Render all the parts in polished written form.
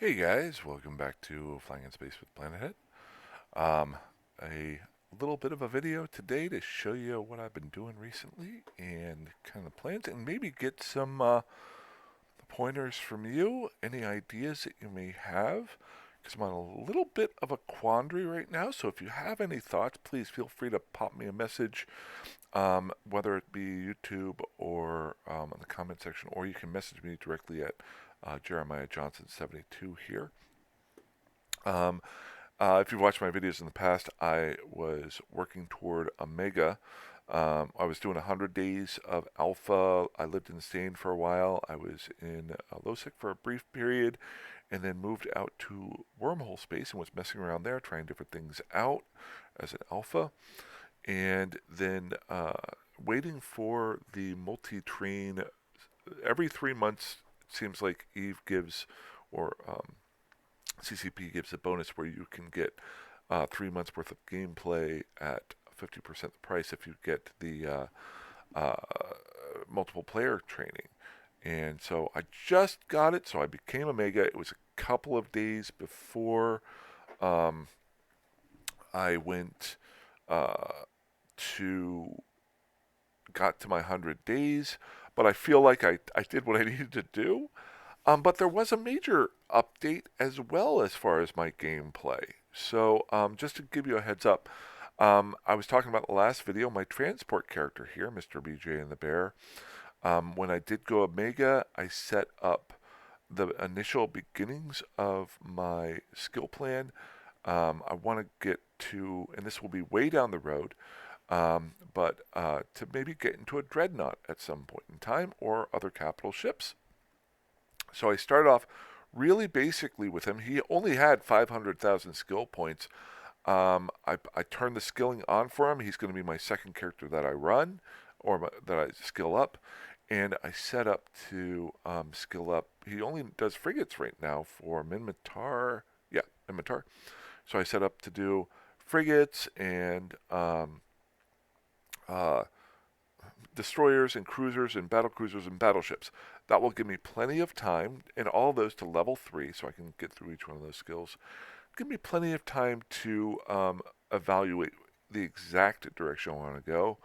Hey guys, welcome back to Flying in Space with Planethead. Um, a little bit of a video today to show you what I've been doing recently and kind of plans, and maybe get some pointers from you, any ideas that you may have, because I'm on a little bit of a quandary right now. So if you have any thoughts, please feel free to pop me a message, whether it be YouTube or in the comment section, or you can message me directly at Jeremiah Johnson 72 here. Um, if you've watched my videos in the past, I was working toward Omega. I was doing 100 days of Alpha. I lived insane for a while. I was in LOSIC for a brief period and then moved out to wormhole space and was messing around there, trying different things out as an Alpha. And then waiting for the multi-train. Every 3 months, it seems like Eve gives, or CCP gives a bonus where you can get 3 months worth of gameplay at 50% the price if you get the uh, multiple player training. And so I just got it, so I became Omega. It was a couple of days before um, I went uh, to got to my 100 days, but I feel like I did what I needed to do. But there was a major update as well as far as my gameplay. So just to give you a heads up, I was talking about the last video, my transport character here, Mr. BJ and the Bear. When I did go Omega, I set up the initial beginnings of my skill plan. I want to get to, and this will be way down the road, but to maybe get into a dreadnought at some point in time or other capital ships. So I started off really basically with him. He only had 500,000 skill points. I turned the skilling on for him. He's going to be my second character that I run or that I skill up. And I set up to skill up. He only does frigates right now for Minmatar. Yeah, Minmatar. So I set up to do frigates and uh, destroyers and cruisers and battle cruisers and battleships. That will give me plenty of time, and all of those to level 3, so I can get through each one of those skills. Give me plenty of time to evaluate the exact direction I want to go.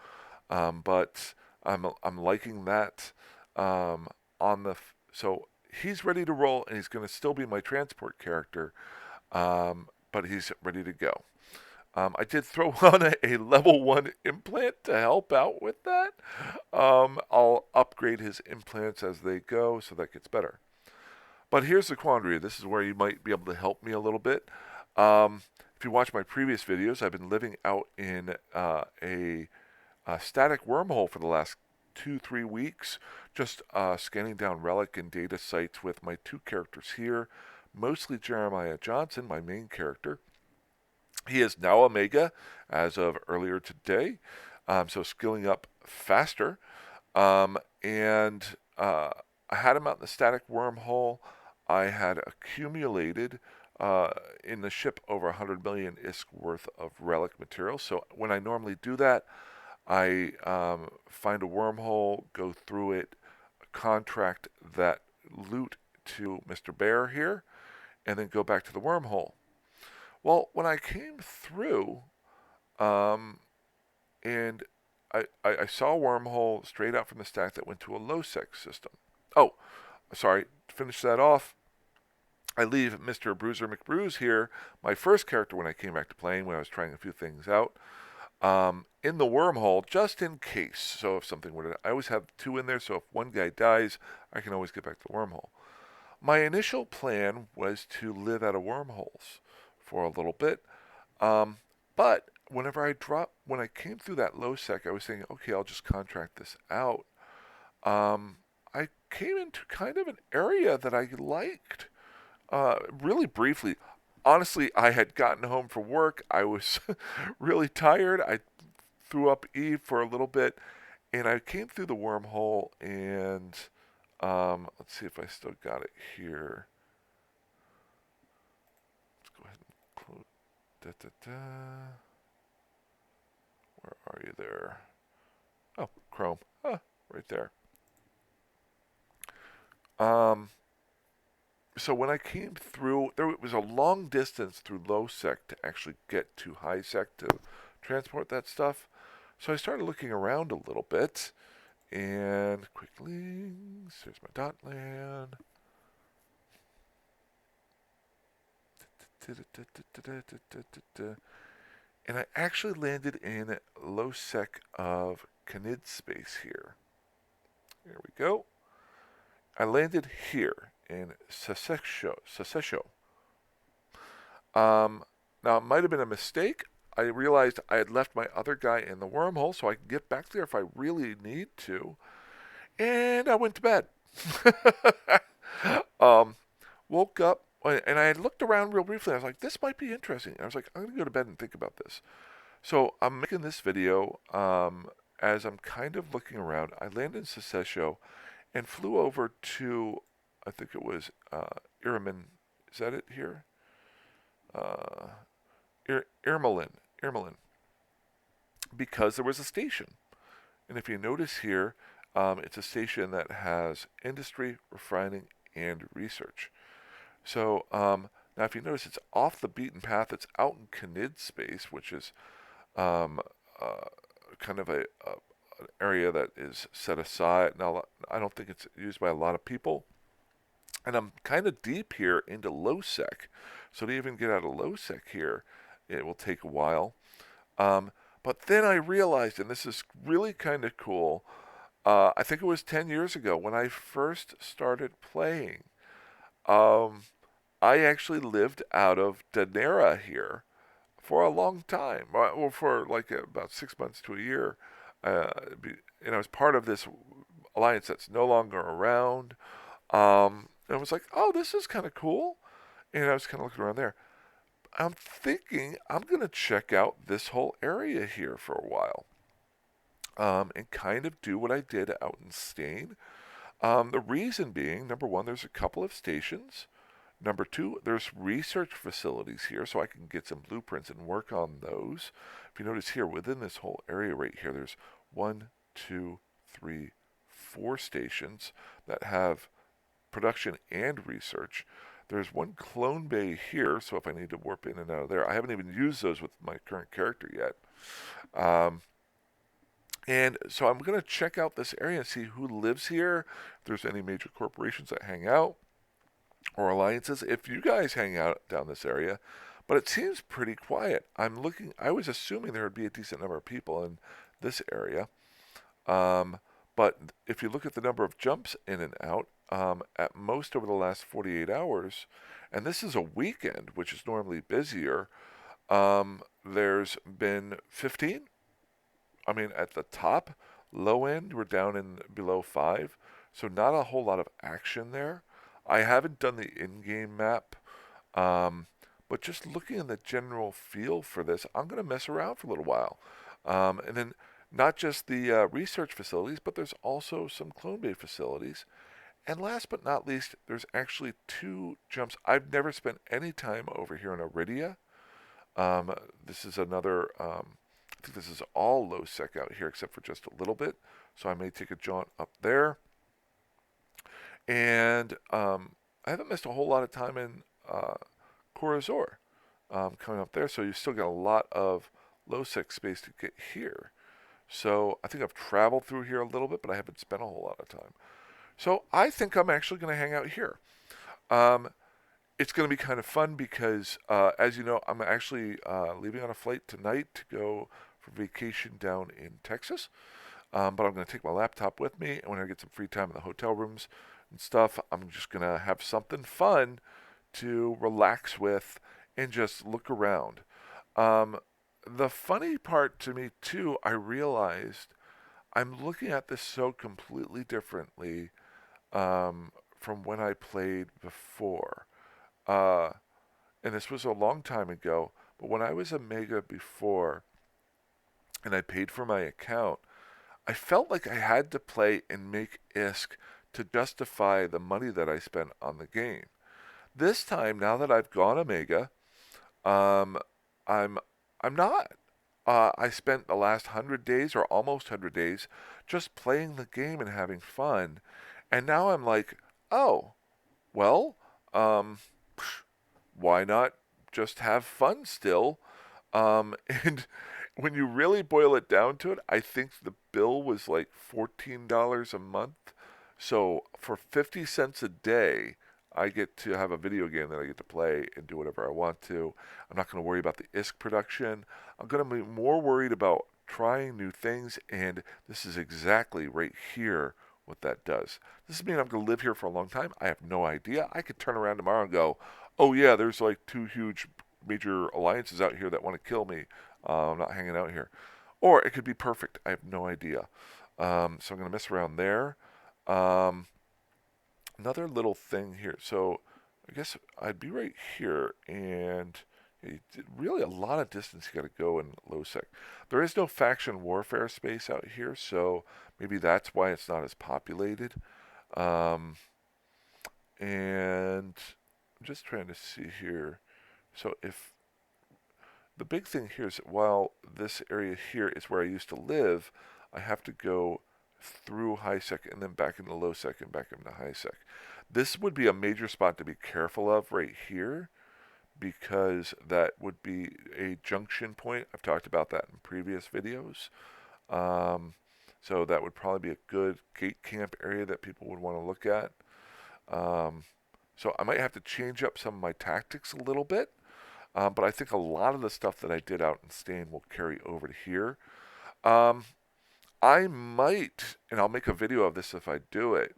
But I'm liking that on the so he's ready to roll, and he's going to still be my transport character, but he's ready to go. I did throw on a level 1 implant to help out with that. I'll upgrade his implants as they go, so that gets better. But here's the quandary. This is where you might be able to help me a little bit. If you watch my previous videos, I've been living out in a static wormhole for the last 2-3 weeks, just scanning down relic and data sites with my two characters here, mostly Jeremiah Johnson, my main character. He is now Omega as of earlier today, so skilling up faster. And I had him out in the static wormhole. I had accumulated in the ship over 100 million ISK worth of relic material. So when I normally do that, I find a wormhole, go through it, contract that loot to Mr. Bear here, and then go back to the wormhole. Well, when I came through, um, and I saw a wormhole straight out from the stack that went to a low-sec system. Oh, sorry, to finish that off, I leave Mr. Bruiser McBruise here, my first character when I came back to playing, when I was trying a few things out, in the wormhole, just in case. So if something were to, I always have two in there, so if one guy dies, I can always get back to the wormhole. My initial plan was to live out of wormholes for a little bit, um, but when I came through that low sec, I was thinking, okay, I'll just contract this out. I came into kind of an area that I liked, really briefly. Honestly, I had gotten home from work. I was really tired. I threw up Eve for a little bit, and I came through the wormhole. And let's see if I still got it here. Let's go ahead and close. Da, da, da. Where are you there? Oh, Chrome. Right there. Um, So when I came through, there was a long distance through low sec to actually get to high sec to transport that stuff. So I started looking around a little bit, and quick links. There's my dot land. And I actually landed in low sec of Canid space here. There we go. I landed here in Sasesho. Now, it might have been a mistake. I realized I had left my other guy in the wormhole, so I can get back there if I really need to. And I went to bed. um, Woke up, and I had looked around real briefly. I was like, this might be interesting. I was like, I'm going to go to bed and think about this. So I'm making this video as I'm kind of looking around. I landed in Sasesho and flew over to, I think it was Iraman. Is that it here? Uh, Irmelin, because there was a station. And if you notice here, it's a station that has industry, refining, and research. So now if you notice, it's off the beaten path. It's out in Canid space, which is um, kind of an area that is set aside. Now, I don't think it's used by a lot of people. And I'm kind of deep here into low sec. So to even get out of low sec here, it will take a while. Um, but then I realized, and this is really kind of cool, I think it was 10 years ago when I first started playing. Um, I actually lived out of Danera here for a long time, well, for like about 6 months to a year. Uh, and I was part of this alliance that's no longer around. And I was like, oh, this is kind of cool. And I was kind of looking around there. I'm thinking I'm going to check out this whole area here for a while and kind of do what I did out in Stain. The reason being, number one, there's a couple of stations. Number two, there's research facilities here, so I can get some blueprints and work on those. If you notice here, within this whole area right here, there's 1, 2, 3, 4 stations that have production and research. There's one clone bay here, so if I need to warp in and out of there, I haven't even used those with my current character yet. Um, and so I'm going to check out this area and see who lives here, if there's any major corporations that hang out, or alliances, if you guys hang out down this area. But it seems pretty quiet. I was assuming there would be a decent number of people in this area. But if you look at the number of jumps in and out, at most over the last 48 hours, and this is a weekend, which is normally busier, there's been 15. I mean, at the top, low end, we're down in below 5. So not a whole lot of action there. I haven't done the in-game map, but just looking at the general feel for this, I'm going to mess around for a little while. And then not just the research facilities, but there's also some clone bay facilities. And last but not least, there's actually 2 jumps. I've never spent any time over here in Iridia. This is another, I think this is all low sec out here except for just a little bit. So I may take a jaunt up there. And I haven't missed a whole lot of time in Corazor coming up there. So you still got a lot of low sec space to get here. So I think I've traveled through here a little bit, but I haven't spent a whole lot of time. So I think I'm actually going to hang out here. It's going to be kind of fun because, as you know, I'm actually leaving on a flight tonight to go for vacation down in Texas. But I'm going to take my laptop with me, and when I get some free time in the hotel rooms and stuff, I'm just going to have something fun to relax with and just look around. The funny part to me, too, I realized I'm looking at this so completely differently from when I played before. Uh, and this was a long time ago, but when I was a Mega before and I paid for my account, I felt like I had to play and make ISK to justify the money that I spent on the game. This time, now that I've gone Omega, um, I'm I'm not. I spent the last 100 days or almost 100 days just playing the game and having fun, and now I'm like, oh, well, um, why not just have fun still? And when you really boil it down to it, I think the bill was like $14 a month. So for 50 cents a day, I get to have a video game that I get to play and do whatever I want to. I'm not going to worry about the ISK production. I'm going to be more worried about trying new things, and this is exactly right here what that does. Does this mean I'm going to live here for a long time? I have no idea. I could turn around tomorrow and go, oh yeah, there's like two huge major alliances out here that want to kill me. I'm not hanging out here. Or it could be perfect. I have no idea. So I'm going to mess around there. Um, Another little thing here. So I guess I'd be right here, and really a lot of distance you got to go in low sec. There is no faction warfare space out here, so maybe that's why it's not as populated. Um, and I'm just trying to see here. So if the big thing here is that while this area here is where I used to live, I have to go through high sec and then back into low sec and back into high sec. This would be a major spot to be careful of right here because that would be a junction point. I've talked about that in previous videos. Um, so that would probably be a good gate camp area that people would want to look at. Um, so I might have to change up some of my tactics a little bit. But I think a lot of the stuff that I did out in Stain will carry over to here. Um, I might, and I'll make a video of this if I do it,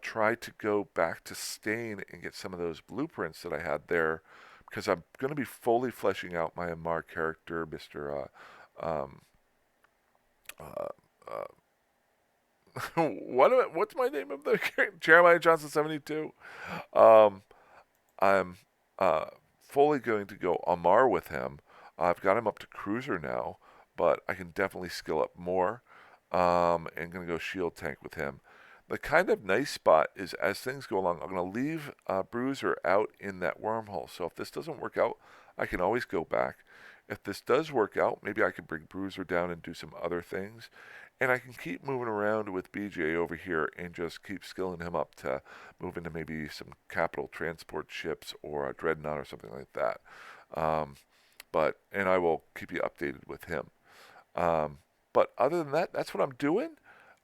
try to go back to Stain and get some of those blueprints that I had there, because I'm going to be fully fleshing out my Amar character, Mr. Um, uh, what's my name of the character? Jeremiah Johnson 72. Um, I'm fully going to go Amar with him. I've got him up to cruiser now, but I can definitely skill up more. And going to go shield tank with him. The kind of nice spot is as things go along, I'm going to leave Bruiser out in that wormhole. So if this doesn't work out, I can always go back. If this does work out, maybe I can bring Bruiser down and do some other things. And I can keep moving around with BJ over here and just keep skilling him up to move into maybe some capital transport ships or a dreadnought or something like that. And I will keep you updated with him. But other than that, that's what I'm doing.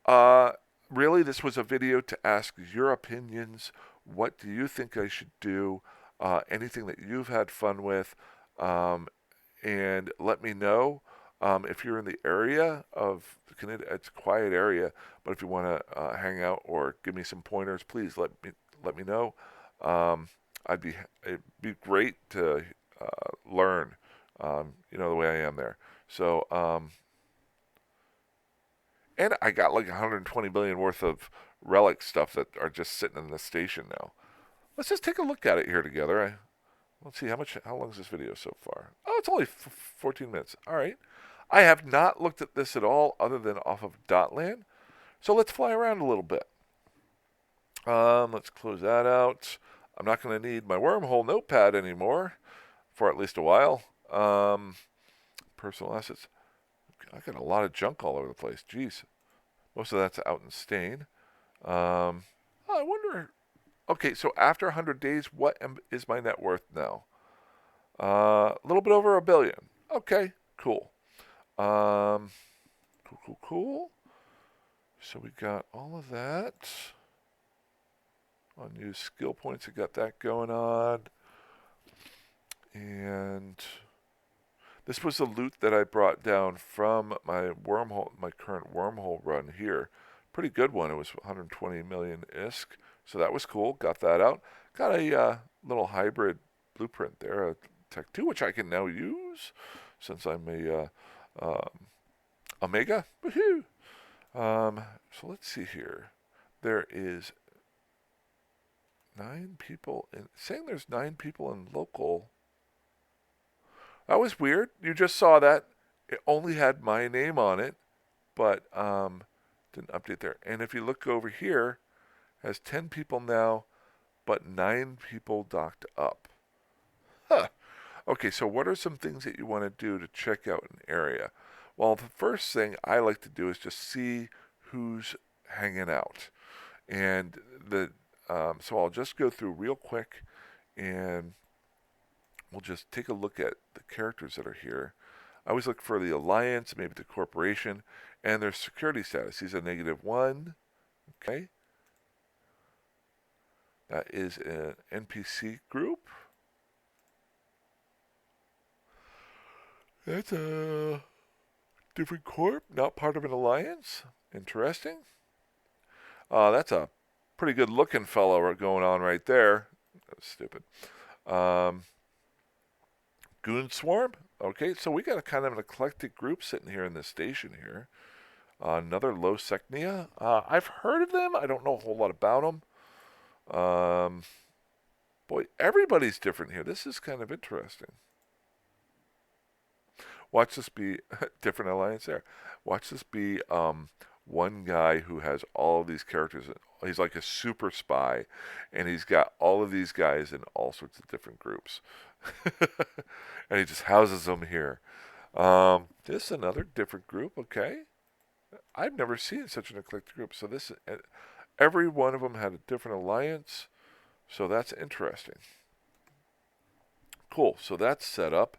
Uh, Really, this was a video to ask your opinions. What do you think I should do? Anything that you've had fun with. And let me know if you're in the area of Canada. It's a quiet area, but if you want to hang out or give me some pointers, please let me know. Um, it'd be great to learn. The way I am there. So and I got like 120 billion worth of relic stuff that are just sitting in the station now. Let's just take a look at it here together. Let's see how long is this video so far? Oh, it's only 14 minutes. All right. I have not looked at this at all other than off of Dotland. So let's fly around a little bit. Let's close that out. I'm not going to need my wormhole notepad anymore for at least a while. Personal assets. I got a lot of junk all over the place. Jeez. Most of that's out in Stain. I wonder. Okay, so after 100 days, what is my net worth now? A little bit over $1 billion. Okay, cool. Cool. So we got all of that. Unused skill points, I got that going on. And this was the loot that I brought down from my current wormhole run here. Pretty good one. It was 120 million ISK. So that was cool. Got that out. Got a little hybrid blueprint there, a Tech 2, which I can now use since I'm a Omega. Woohoo! So let's see here. There is 9 people saying there's 9 people in local. That was weird. You just saw that. It only had my name on it, but didn't update there. And if you look over here, it has 10 people now, but 9 people docked up. Huh. Okay, so what are some things that you want to do to check out an area? Well, the first thing I like to do is just see who's hanging out. And So I'll just go through real quick, and we'll just take a look at the characters that are here. I always look for the alliance, maybe the corporation, and their security status. He's a -1. Okay. That is an NPC group. That's a different corp, not part of an alliance. Interesting. That's a pretty good looking fellow going on right there. That's stupid. Um, Goon Swarm. Okay, so we got a kind of an eclectic group sitting here in this station here. Another low Secnia. I've heard of them. I don't know a whole lot about them. Boy, everybody's different here. This is kind of interesting. Watch this be different alliance there. Watch this be one guy who has all of these characters. He's like a super spy, and he's got all of these guys in all sorts of different groups, and he just houses them here. This is another different group. Okay, I've never seen such an eclectic group. So this, every one of them had a different alliance. So that's interesting. Cool. So that's set up.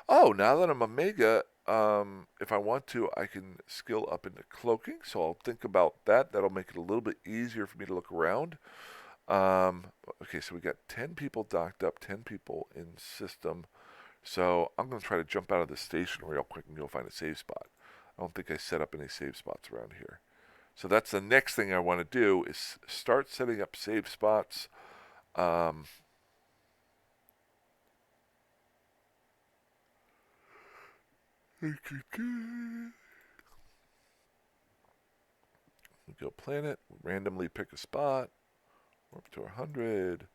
Oh, now that I'm a mega, if I want to, I can skill up into cloaking. So I'll think about that. That'll make it a little bit easier for me to look around. Okay, so we got 10 people docked up, 10 people in system. So I'm going to try to jump out of the station real quick and go find a save spot. I don't think I set up any save spots around here. So that's the next thing I want to do is start setting up save spots. We go planet, randomly pick a spot, warp to 100,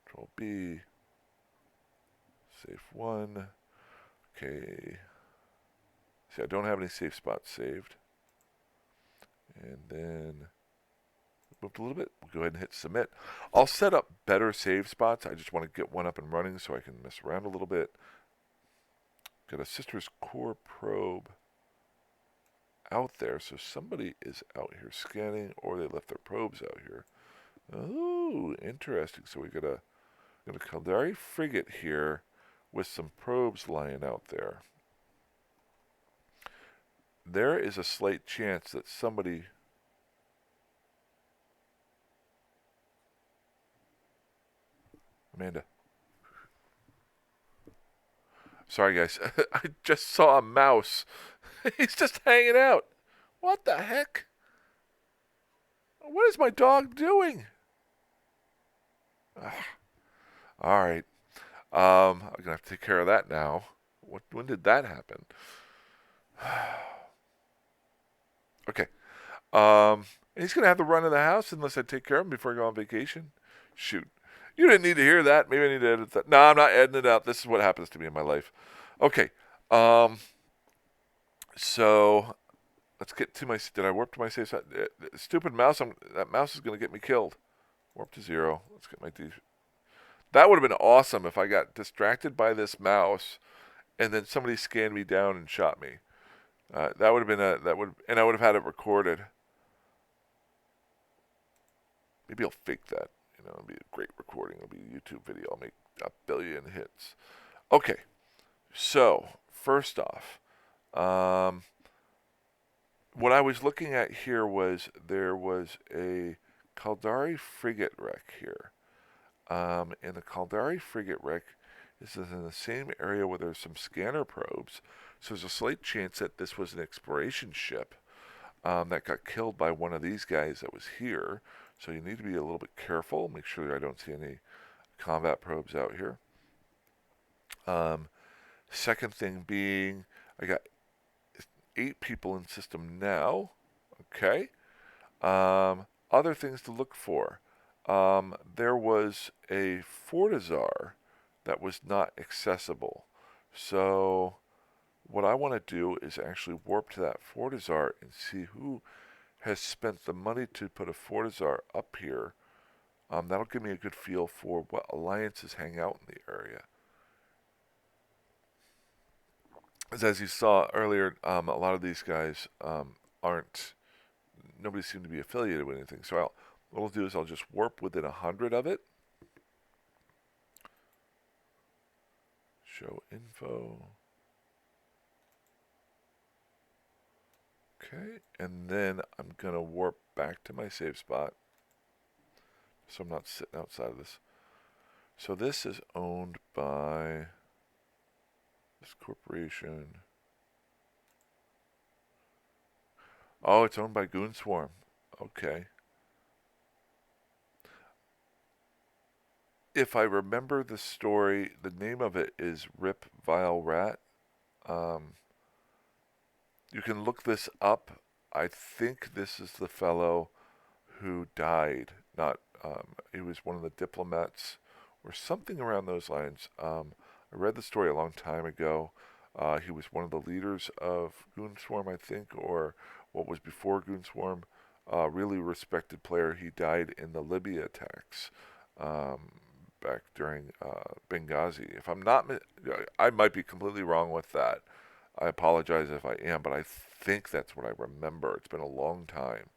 Control B, save 1. Okay. See, I don't have any safe spots saved. And then moved a little bit. We'll go ahead and hit submit. I'll set up better save spots. I just want to get one up and running so I can mess around a little bit. Got a sister's core probe out there, so somebody is out here scanning, or they left their probes out here. Oh, interesting. So we got a Caldari frigate here with some probes lying out there. There is a slight chance that somebody... Amanda. Sorry, guys. I just saw a mouse. He's just hanging out. What the heck? What is my dog doing? Ugh. All right. I'm going to have to take care of that now. When did that happen? Okay. He's going to have the run of the house unless I take care of him before I go on vacation. Shoot. You didn't need to hear that. Maybe I need to edit that. No, I'm not editing it out. This is what happens to me in my life. Okay. So let's get to my... Did I warp to my safe side? Stupid mouse. That mouse is going to get me killed. Warp to 0. Let's get my... That would have been awesome if I got distracted by this mouse and then somebody scanned me down and shot me. That would have been and I would have had it recorded. Maybe I'll fake that. It'll be a great recording. It'll be a YouTube video. I'll make 1 billion hits. Okay. So, first off, what I was looking at here was there was a Caldari frigate wreck here. And the Caldari frigate wreck is in the same area where there's some scanner probes. So there's a slight chance that this was an exploration ship that got killed by one of these guys that was here. So you need to be a little bit careful. Make sure I don't see any combat probes out here. Second thing being, I got 8 people in system now. Okay. Other things to look for. There was a Fortizar that was not accessible. So what I want to do is actually warp to that Fortizar and see who has spent the money to put a Fortizar up here. That'll give me a good feel for what alliances hang out in the area. As you saw earlier, a lot of these guys nobody seemed to be affiliated with anything. So What I'll do is I'll just warp within 100 of it. Show info. Okay, and then I'm going to warp back to my save spot so I'm not sitting outside of this. So this is owned by this corporation. Oh, it's owned by Goon Swarm. Okay. If I remember the story, the name of it is Rip Vile Rat. Um, you can look this up. I think this is the fellow who died. Not, he was one of the diplomats or something around those lines. I read the story a long time ago. He was one of the leaders of Goon Swarm, I think, or what was before Goon Swarm. Really respected player. He died in the Libya attacks back during Benghazi. If I'm not, I might be completely wrong with that. I apologize if I am, but I think that's what I remember. It's been a long time.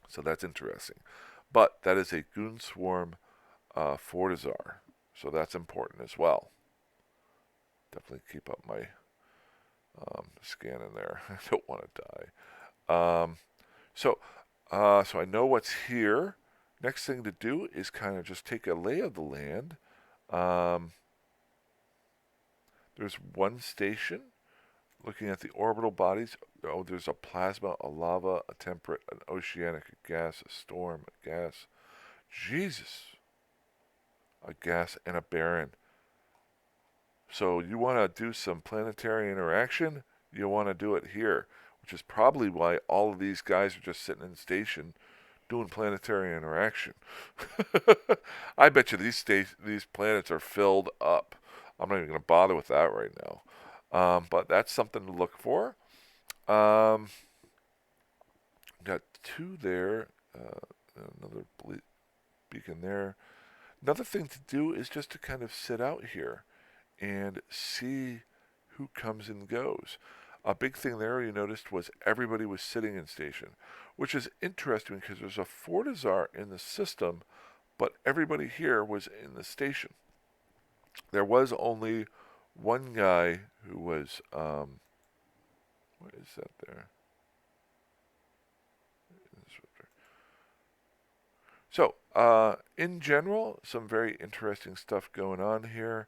So that's interesting. But that is a Goon Swarm Fortizar. So that's important as well. Definitely keep up my scan in there. I don't want to die. So I know what's here. Next thing to do is kind of just take a lay of the land. There's one station. Looking at the orbital bodies, oh, there's a plasma, a lava, a temperate, an oceanic, a gas, a storm, a gas. Jesus. A gas and a barren. So you want to do some planetary interaction? You want to do it here, which is probably why all of these guys are just sitting in the station doing planetary interaction. I bet you these planets are filled up. I'm not even going to bother with that right now. But that's something to look for. Got two there. Another beacon there. Another thing to do is just to kind of sit out here and see who comes and goes. A big thing there you noticed was everybody was sitting in station, which is interesting because there's a Fortizar in the system, but everybody here was in the station. There was only one guy who was, what is that there? So, in general, some very interesting stuff going on here.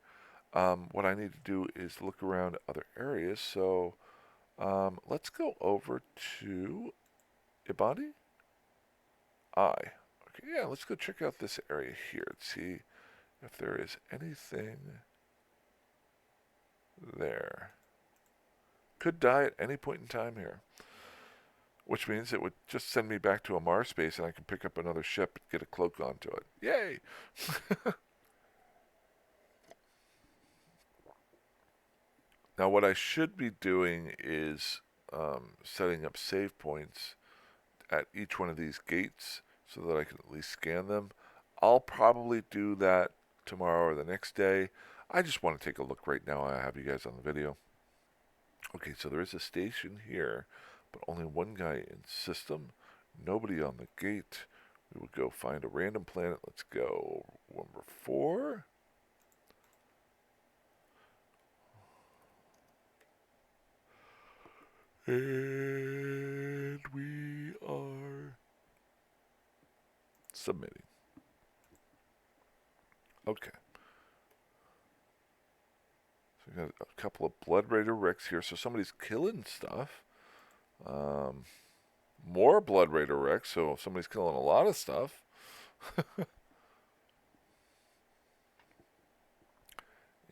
What I need to do is look around other areas. So, let's go over to Ibadi. Okay, yeah, let's go check out this area here and see if there is anything there. Could die at any point in time here. Which means it would just send me back to a Mars space and I can pick up another ship and get a cloak onto it. Yay! Now what I should be doing is setting up save points at each one of these gates so that I can at least scan them. I'll probably do that tomorrow or the next day. I just want to take a look right now. I have you guys on the video. Okay, so there is a station here, but only one guy in system. Nobody on the gate. We would go find a random planet. Let's go number 4. And we are submitting. Okay. So we got a couple of Blood Raider wrecks here. So somebody's killing stuff. More Blood Raider wrecks. So somebody's killing a lot of stuff.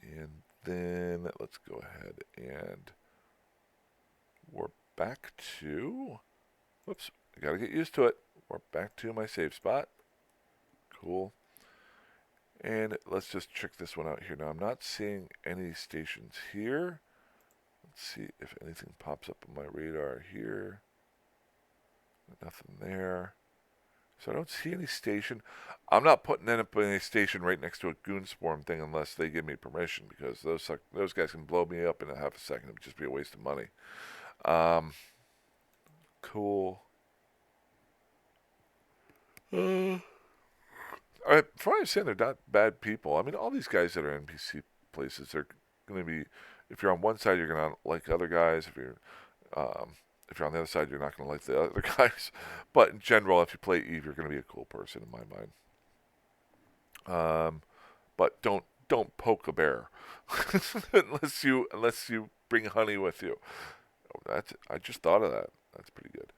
And then let's go ahead and warp back to, whoops, I gotta get used to it. Warp back to my save spot. Cool. And let's just check this one out here. Now I'm not seeing any stations here. Let's see if anything pops up on my radar here. Nothing there. So I don't see any station. I'm not putting up any station right next to a Goon Swarm thing unless they give me permission, because those guys can blow me up in a half a second. It would just be a waste of money. Cool. Uh, from what I understand, they're not bad people. I mean, all these guys that are NPC places, they're going to be. If you're on one side, you're going to like other guys. Um, if you're on the other side, you're not going to like the other guys. But in general, if you play Eve, you're going to be a cool person in my mind. But don't poke a bear unless you bring honey with you. Oh, I just thought of that. That's pretty good.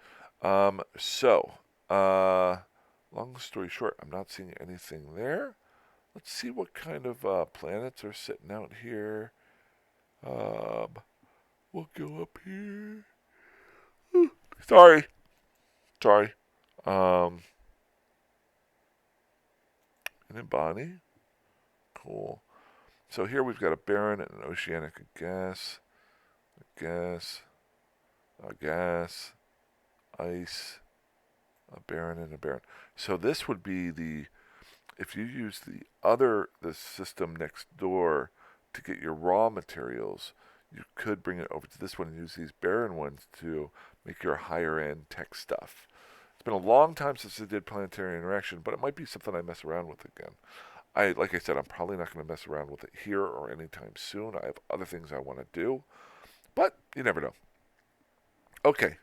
Long story short, I'm not seeing anything there. Let's see what kind of planets are sitting out here. Um, we'll go up here. Sorry, sorry. Um, and then Bonnie. Cool. So here we've got a barren and an oceanic gas, gas, ice, a barren and a barren. So this would be if you use the system next door to get your raw materials, you could bring it over to this one and use these barren ones to make your higher end tech stuff. It's been a long time since I did planetary interaction, but it might be something I mess around with again. Like I said, I'm probably not going to mess around with it here or anytime soon. I have other things I want to do, but you never know. Okay.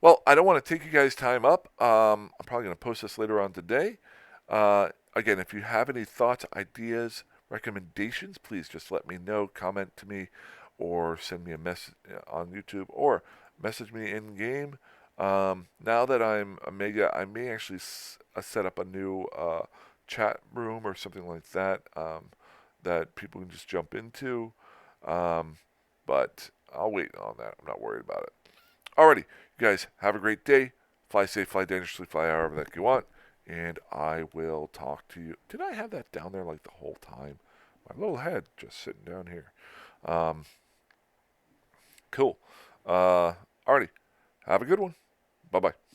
Well, I don't want to take you guys' time up. I'm probably going to post this later on today. Again, if you have any thoughts, ideas, recommendations, please just let me know. Comment to me, or send me a message on YouTube, or message me in game. Now that I'm a mega, I may actually set up a new chat room or something like that that people can just jump into. Um, but I'll wait on that. I'm not worried about it. Alrighty, you guys have a great day. Fly safe, fly dangerously, fly however that you want. And I will talk to you. Did I have that down there like the whole time? My little head just sitting down here. Um, cool. Alrighty. Have a good one. Bye bye.